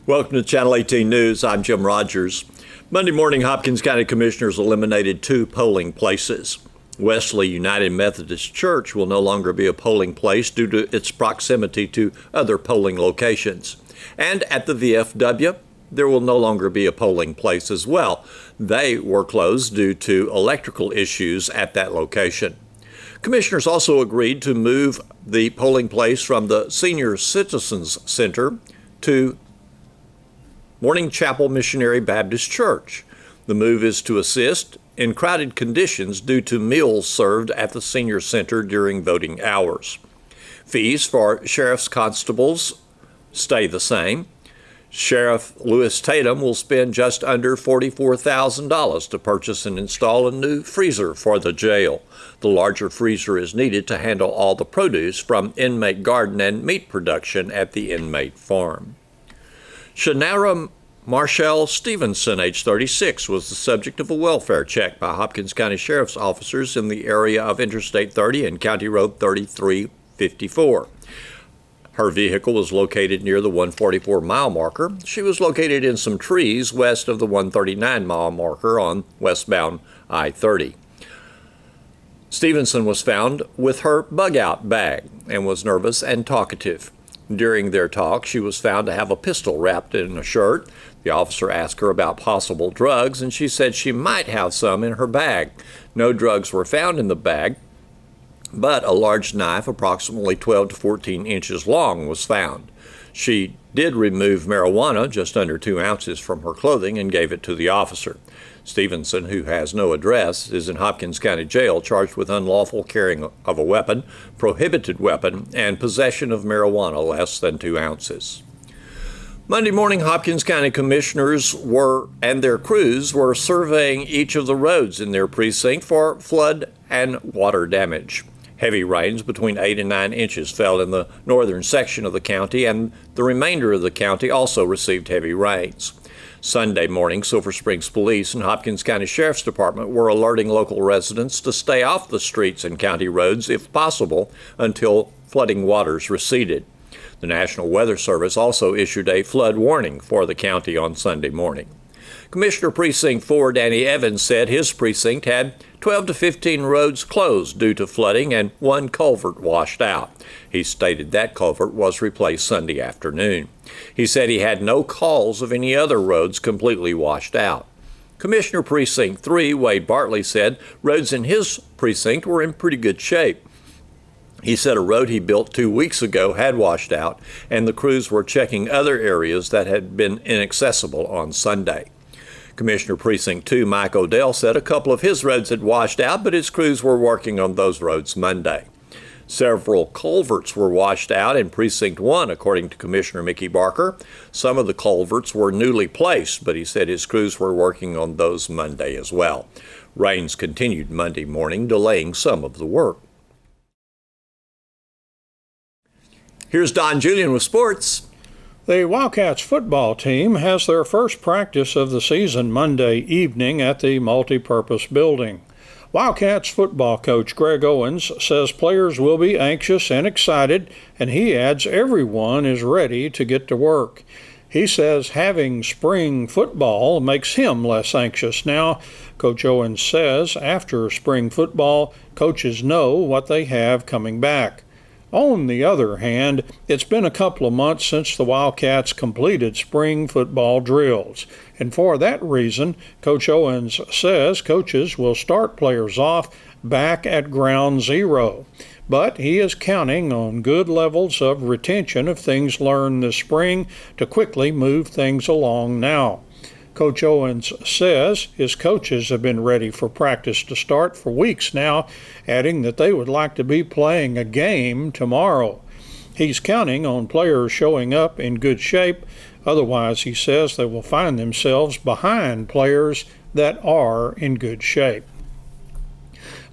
Welcome to Channel 18 News. I'm Jim Rogers. Monday morning, Hopkins County Commissioners eliminated 2 polling places. Wesley United Methodist Church will no longer be a polling place due to its proximity to other polling locations. And at the VFW, there will no longer be a polling place as well. They were closed due to electrical issues at that location. Commissioners also agreed to move the polling place from the Senior Citizens Center to Morning Chapel Missionary Baptist Church. The move is to assist in crowded conditions due to meals served at the senior center during voting hours. Fees for sheriff's constables stay the same. Sheriff Lewis Tatum will spend just under $44,000 to purchase and install a new freezer for the jail. The larger freezer is needed to handle all the produce from inmate garden and meat production at the inmate farm. Shannara Marshall Stevenson, age 36, was the subject of a welfare check by Hopkins County Sheriff's officers in the area of Interstate 30 and County Road 3354. Her vehicle was located near the 144-mile marker. She was located in some trees west of the 139-mile marker on westbound I-30. Stevenson was found with her bug-out bag and was nervous and talkative. During their talk, she was found to have a pistol wrapped in a shirt. The officer asked her about possible drugs, and she said she might have some in her bag. No drugs were found in the bag, but a large knife, approximately 12 to 14 inches long, was found. She did remove marijuana, just under 2 ounces, from her clothing and gave it to the officer. Stevenson, who has no address, is in Hopkins County Jail charged with unlawful carrying of a weapon, prohibited weapon, and possession of marijuana less than 2 ounces. Monday morning, Hopkins County Commissioners and their crews were surveying each of the roads in their precinct for flood and water damage. Heavy rains between 8 and 9 inches fell in the northern section of the county, and the remainder of the county also received heavy rains. Sunday morning, Silver Springs Police and Hopkins County Sheriff's Department were alerting local residents to stay off the streets and county roads if possible until flooding waters receded. The National Weather Service also issued a flood warning for the county on Sunday morning. Commissioner Precinct 4 Danny Evans said his precinct had 12 to 15 roads closed due to flooding and 1 culvert washed out. He stated that culvert was replaced Sunday afternoon. He said he had no calls of any other roads completely washed out. Commissioner Precinct 3 Wade Bartley said roads in his precinct were in pretty good shape. He said a road he built 2 weeks ago had washed out, and the crews were checking other areas that had been inaccessible on Sunday. Commissioner Precinct 2 Mike Odell said a couple of his roads had washed out, but his crews were working on those roads Monday. Several culverts were washed out in Precinct 1, according to Commissioner Mickey Barker. Some of the culverts were newly placed, but he said his crews were working on those Monday as well. Rains continued Monday morning, delaying some of the work. Here's Don Julian with sports. The Wildcats football team has their first practice of the season Monday evening at the multipurpose building. Wildcats football coach Greg Owens says players will be anxious and excited, and he adds everyone is ready to get to work. He says having spring football makes him less anxious now. Coach Owens says after spring football, coaches know what they have coming back. On the other hand, it's been a couple of months since the Wildcats completed spring football drills, and for that reason, Coach Owens says coaches will start players off back at ground zero. But he is counting on good levels of retention of things learned this spring to quickly move things along now. Coach Owens says his coaches have been ready for practice to start for weeks now, adding that they would like to be playing a game tomorrow. He's counting on players showing up in good shape. Otherwise, he says they will find themselves behind players that are in good shape.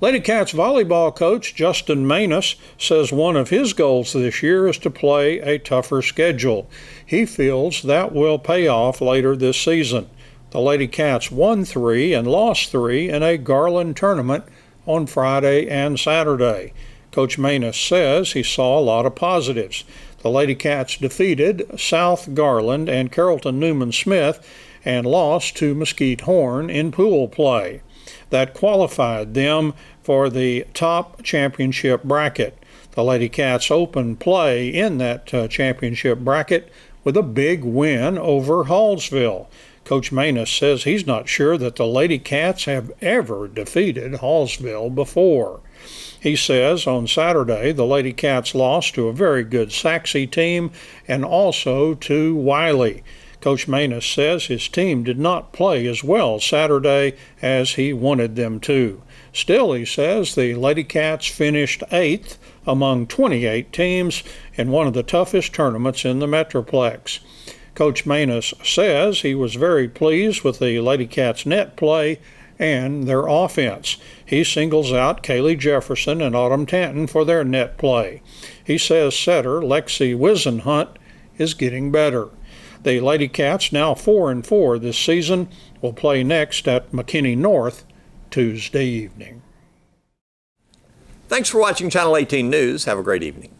Lady Cats volleyball coach Justin Manus says one of his goals this year is to play a tougher schedule. He feels that will pay off later this season. The Lady Cats won 3 and lost 3 in a Garland tournament on Friday and Saturday. Coach Manus says he saw a lot of positives. The Lady Cats defeated South Garland and Carrollton Newman Smith and lost to Mesquite Horn in pool play. That qualified them for the top championship bracket. The Lady Cats opened play in that championship bracket with a big win over Hallsville. Coach Manus says he's not sure that the Lady Cats have ever defeated Hallsville before. He says on Saturday the Lady Cats lost to a very good Saxe team and also to Wiley. Coach Manus says his team did not play as well Saturday as he wanted them to. Still, he says the Lady Cats finished 8th among 28 teams in one of the toughest tournaments in the Metroplex. Coach Manus says he was very pleased with the Lady Cats net play and their offense. He singles out Kaylee Jefferson and Autumn Tanton for their net play. He says setter Lexi Wisenhunt is getting better. The Lady Cats, now 4-4 this season, will play next at McKinney North Tuesday evening. Thanks for watching Channel 18 News. Have a great evening.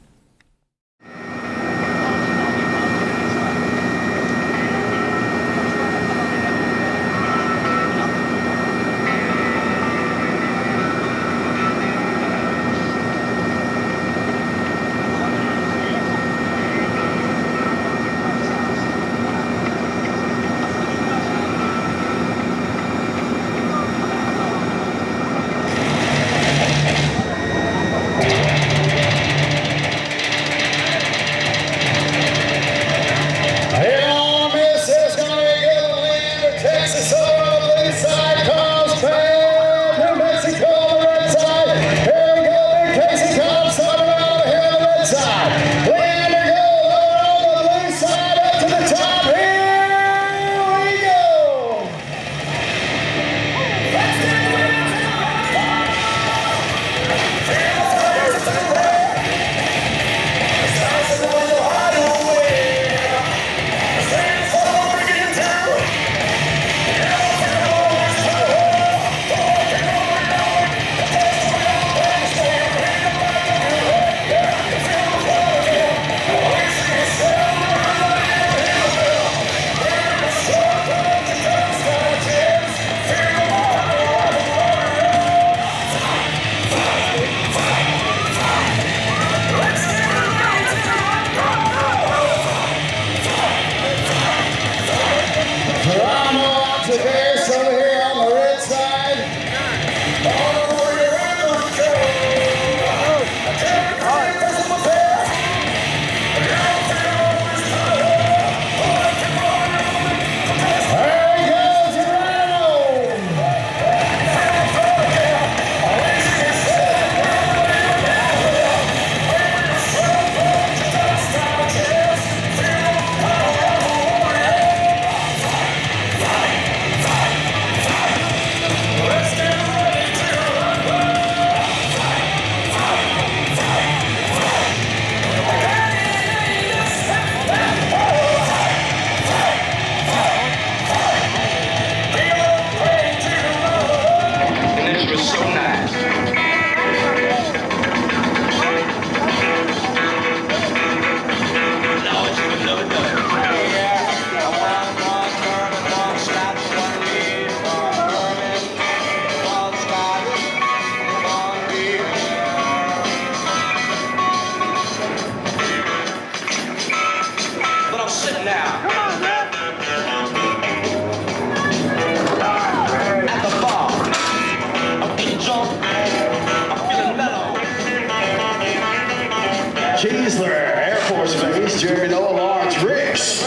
Air Force Base, Jerry Noah, Lawrence Ricks.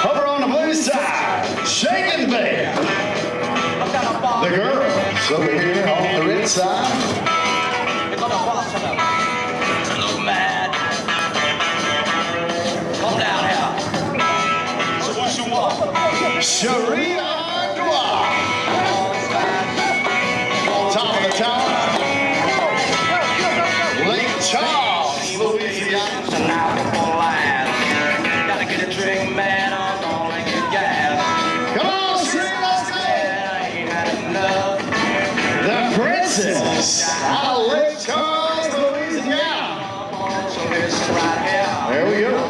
Over on the blue side, shaking the bed. The girls over here on the red side. Look mad. Come down here. So what you want? Sharia Dua. Top of the tower. Lake Charles, Louisiana. Gotta get a drink, man. I'm gonna get gas. Come on, Sri Lanka. I ain't had enough. The Princess out of Lake Charles, Louisiana. So this right here. There we go.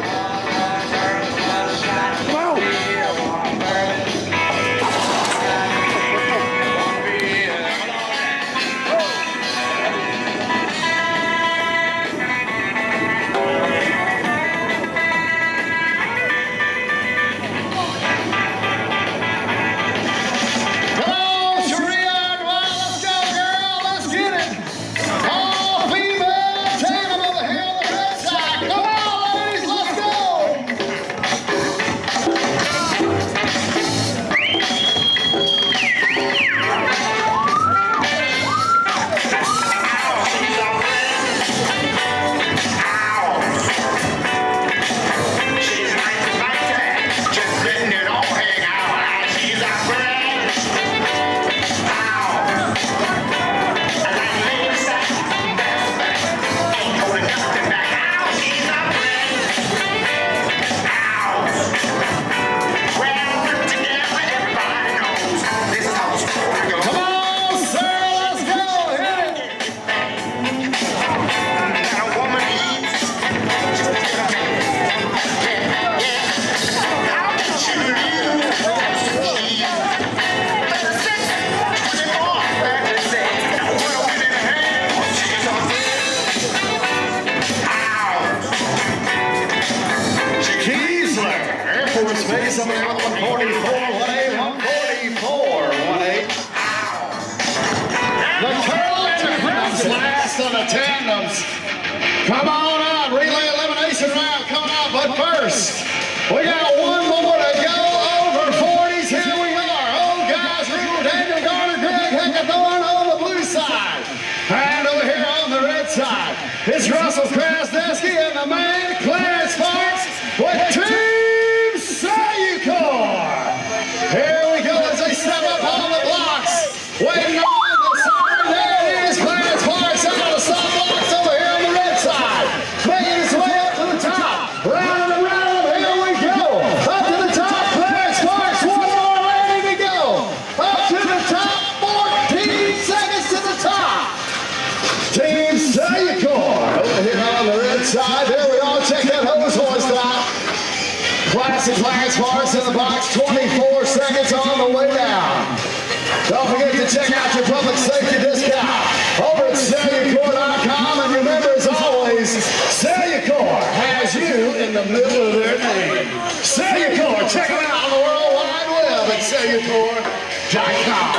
first base, somebody on 144, 1-8, 144, 1-8. The curl and the grounds last on the tandems. Come on out, relay elimination round coming out, but first, we got one more to go over 40s. Here we are. Old guys, Rule, Daniel Garner, Greg Hackathorn on the blue side. And over here on the red side, it's Russell Krasneski and the man, Clarence Fox, with Team Sayucor. Here we go as they step up on the blocks. Waiting on the side. There it is, Clarence Fox out of the soft box over here on the red side. Making his way up to the top. Round and round, here we go. Up to the top, Clarence Fox, one more landing to go. Up to the top, 14 seconds to the top. Team Sayucor over here on the red side. There we are. Check that hose horse out. Classic Clarence Fox in the box. 24 seconds on the way down. Don't forget to check out your public safety discount over at Sayucor.com. And remember, as always, Sayucor has you in the middle of their name. Sayucor. Check them out on the World Wide Web at Sayucor.com.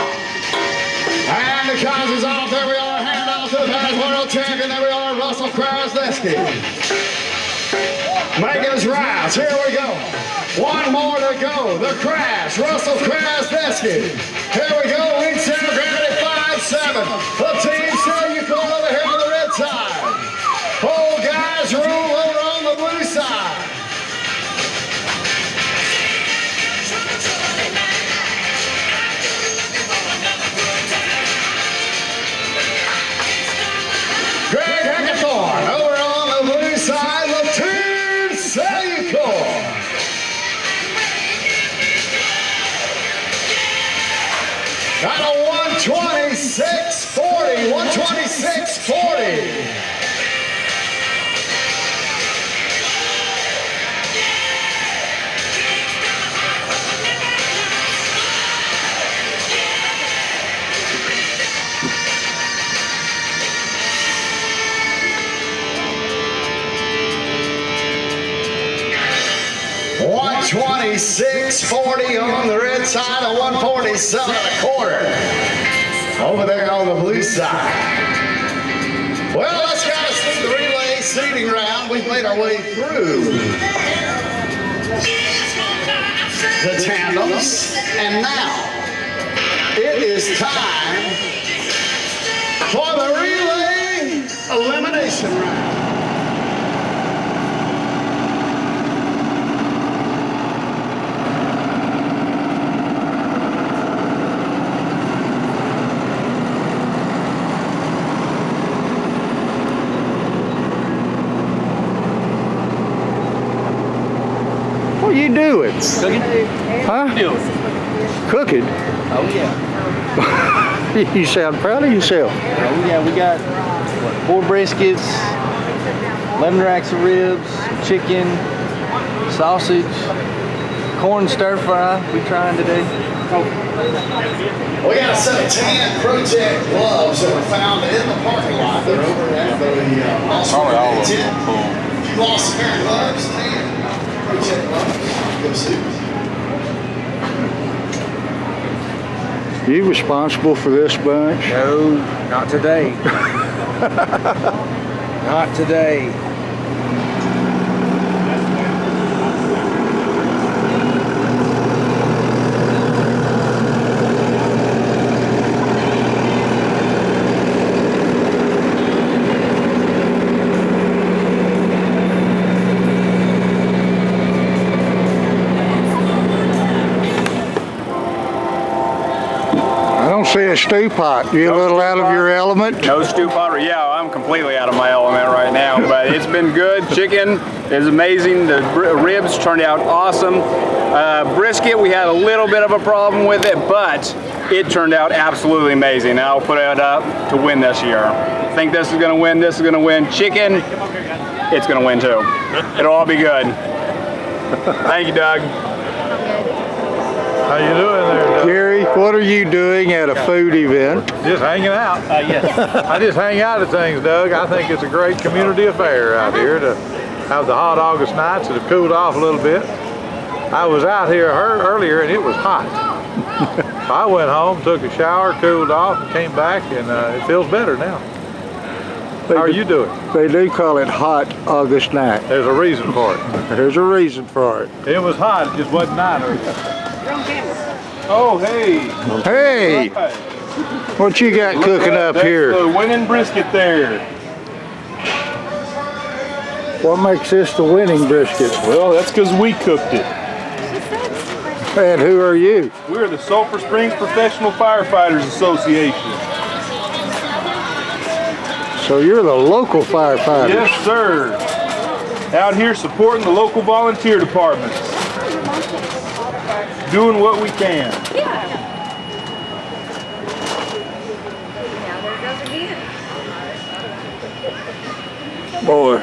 And the cons is off. There we are. Hand off to the past world champion. There we are, Russell Krasneski. Making his rounds. Here we go. One more to go. The crash. Russell Krasneski. Here we go. Lead center gravity 5-7. The team Sayucor over here on the red side. Old guys rule over on the blue side. Greg Hackathorn over on the blue side of Team Sayucor. Got a 126.40, 126.40. $126.40 on the red side and $147.25 over there on the blue side. Well, let's get us through the relay seating round. We've made our way through the tandems, and now it is time for the relay elimination round. What are you doing? Cooking? Huh? Cooking? Oh yeah. You sound proud of yourself. Oh yeah, we got what, 4 briskets, 11 racks of ribs, chicken, sausage, corn stir fry. We trying today. We got a set of tan Project gloves that were found in the parking lot. They're over at the Probably all of them. tent. If you lost a pair of gloves, tan Project gloves. Go see. You responsible for this bunch? No, not today. Not today. See a stew pot. You a little out of your element? No stew pot. Yeah, I'm completely out of my element right now, but it's been good. Chicken is amazing. The ribs turned out awesome. Brisket, we had a little bit of a problem with it, but it turned out absolutely amazing. I'll put it up to win this year. I think this is going to win. This is going to win. Chicken, it's going to win too. It'll all be good. Thank you, Doug. How you doing there, Doug? Gary, what are you doing at a food event? Just hanging out. Yes. I just hang out at things, Doug. I think it's a great community affair out here to have the hot August nights that have cooled off a little bit. I was out here earlier and it was hot. I went home, took a shower, cooled off, and came back, and it feels better now. How are you doing? They do call it hot August night. There's a reason for it. There's a reason for it. It was hot, it just wasn't night. Oh, hey. Hey, what you got cooking up here? The winning brisket there. What makes this the winning brisket? Well, that's because we cooked it. And who are you? We're the Sulphur Springs Professional Firefighters Association. So you're the local firefighters? Yes, sir. Out here supporting the local volunteer departments. Doing what we can. Boy,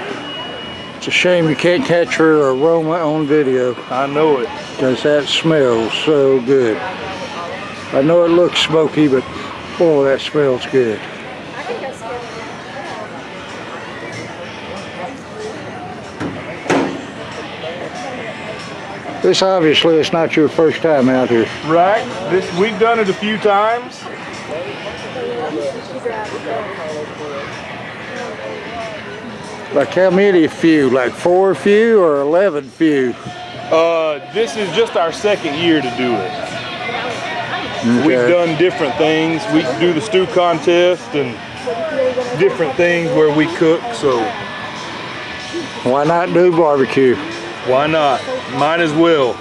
it's a shame you can't catch her aroma on video. I know it. Because that smells so good. I know it looks smoky, but boy, that smells good. This obviously is not your first time out here. Right. We've done it a few times. Like how many few? Like 4 few or 11 few? This is just our second year to do it. Okay. We've done different things. We do the stew contest and different things where we cook, so Why not do barbecue? why not? Might as well.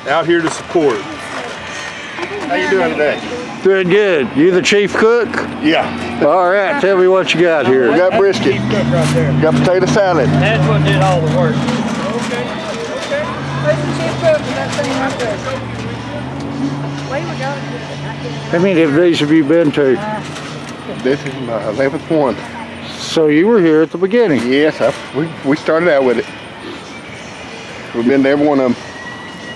Out here to support. How you doing today? Doing good. You the chief cook? Yeah. All right, tell me what you got here. We got brisket. Got potato salad. That's what did all the work. Where's the chief cook? That thing right there. Where you going? How many of these have you been to? This is my 11th one. So you were here at the beginning. Yes, we started out with it. We've been to every one of them.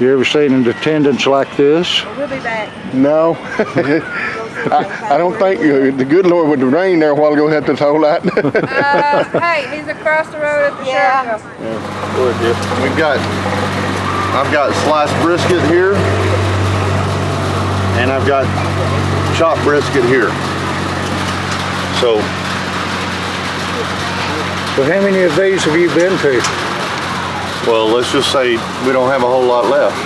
You ever seen an attendance like this? We'll be back. No. I don't think the good Lord with the rain there a while ago helped us a whole lot. Hey, he's across the road at the sheriff's. I've got sliced brisket here, and I've got chopped brisket here. So how many of these have you been to? well, let's just say we don't have a whole lot left.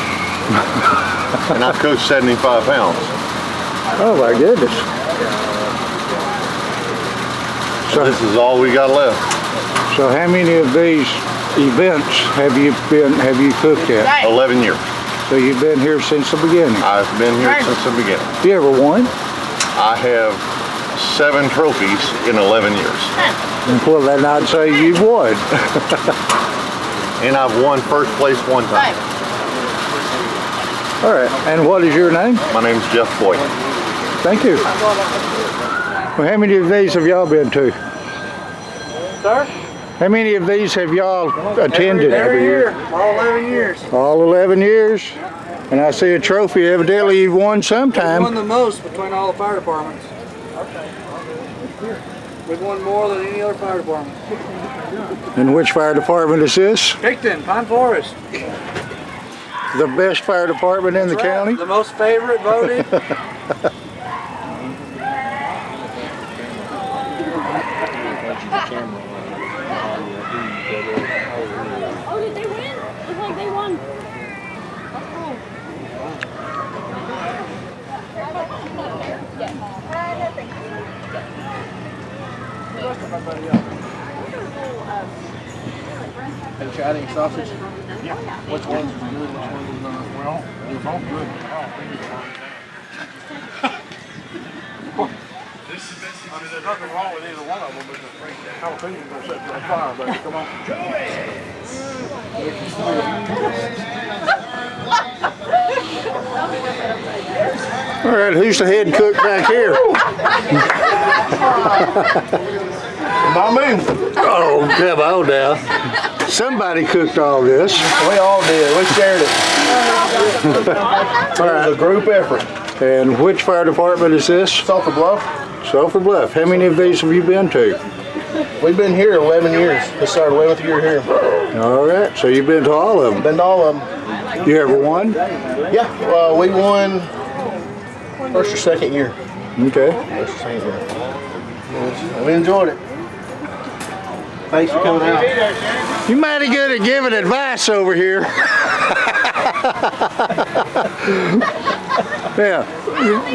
And I've cooked 75 pounds. Oh my goodness. So this is all we got left. So how many of these events have you cooked at? 11 years. So you've been here since the beginning. I've been here since the beginning. You ever won? I have 7 trophies in 11 years. Well, then I'd say you've won. And I've won first place one time. All right, and what is your name? My name's Jeff Boyd. Thank you. Well, how many of these have y'all been to? Sir? How many of these have y'all attended? Every year. All 11 years. All 11 years? And I see a trophy. Evidently you've won sometime. We've won the most between all the fire departments. We've won more than any other fire department. And which fire department is this? Ch.18, Pine Forest. The best fire department in the county? The most favorite voted. Oh, did they win? Looks like they won. Have you tried any sausage? Yeah. Which ones are good? Which ones are not? Well, they're both good. I mean, there's nothing wrong with either one of them, but the jalapenos will set you on fire, baby. Come on. All right, who's the head cook back here? Not me. Oh, come on now. Somebody cooked all this. We all did. We shared it. It was a group effort. And which fire department is this? Sulphur Bluff. Sulphur Bluff. How many of these have you been to? We've been here 11 years. We started 11th year here. All right, so you've been to all of them? Been to all of them. You ever won? Yeah, we won first or second year. Okay. First or second year. We enjoyed it. Thanks for coming out. You're mighty good at giving advice over here. Yeah.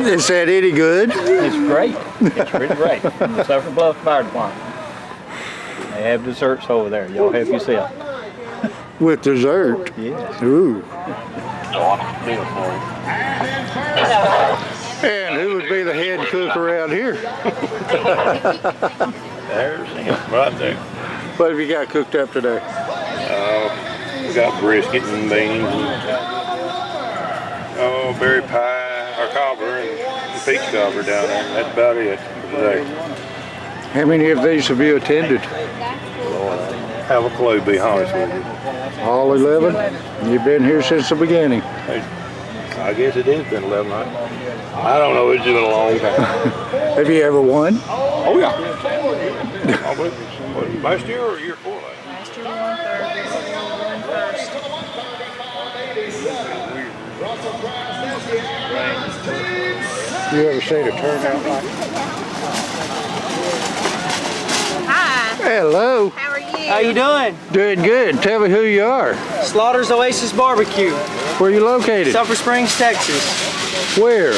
Is that any good? It's great. It's pretty great. Sulphur Bluff Fire Department. They have desserts over there. Y'all help yourself. With dessert? Yes. Ooh. And who would be the head cook around here? There's him right there. What have you got cooked up today? We got brisket and beans and berry pie, or cobbler and peach cobbler down there. That's about it for today. How many of these have you attended? Have a clue, be honest with you. All 11? You've been here since the beginning. I guess it has been 11. I don't know, it's been a long time. Have you ever won? Oh yeah. Last year or year before last? Last year we won third. This year we won first. You ever seen a turnout like Hi. Hello. How are you? How you doing? Doing good. Tell me who you are. Slaughter's Oasis Barbecue. Where are you located? Sulphur Springs, Texas. Where?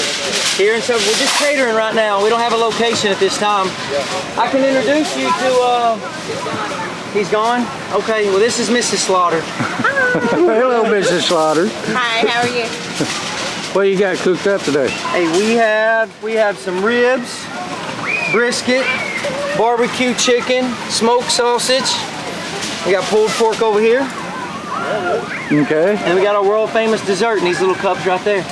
Here in Sulphur. We're just catering right now. We don't have a location at this time. I can introduce you to, he's gone? Okay, well this is Mrs. Slaughter. Hello, Mrs. Slaughter. Hi, how are you? What you got cooked up today? Hey, we have some ribs, brisket, barbecue chicken, smoked sausage. We got pulled pork over here. Okay. And we got our world famous dessert in these little cups right there.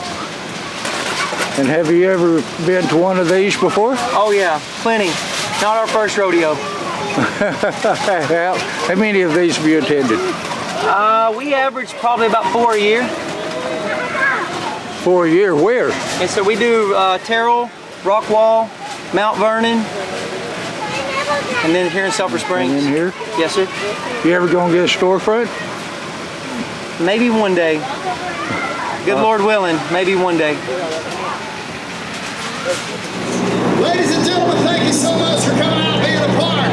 And have you ever been to one of these before? Oh yeah, plenty. Not our first rodeo. How many of these have you attended? We average probably about 4 a year. 4 a year, where? And so we do Terrell, Rockwall, Mount Vernon, and then here in Sulphur Springs. And in here? Yes, sir. You ever gonna get a storefront? Maybe one day. Good Lord willing, maybe one day. Ladies and gentlemen, thank you so much for coming out and being a part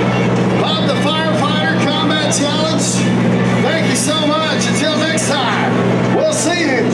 of the Firefighter Combat Challenge. Thank you so much. Until next time, we'll see you.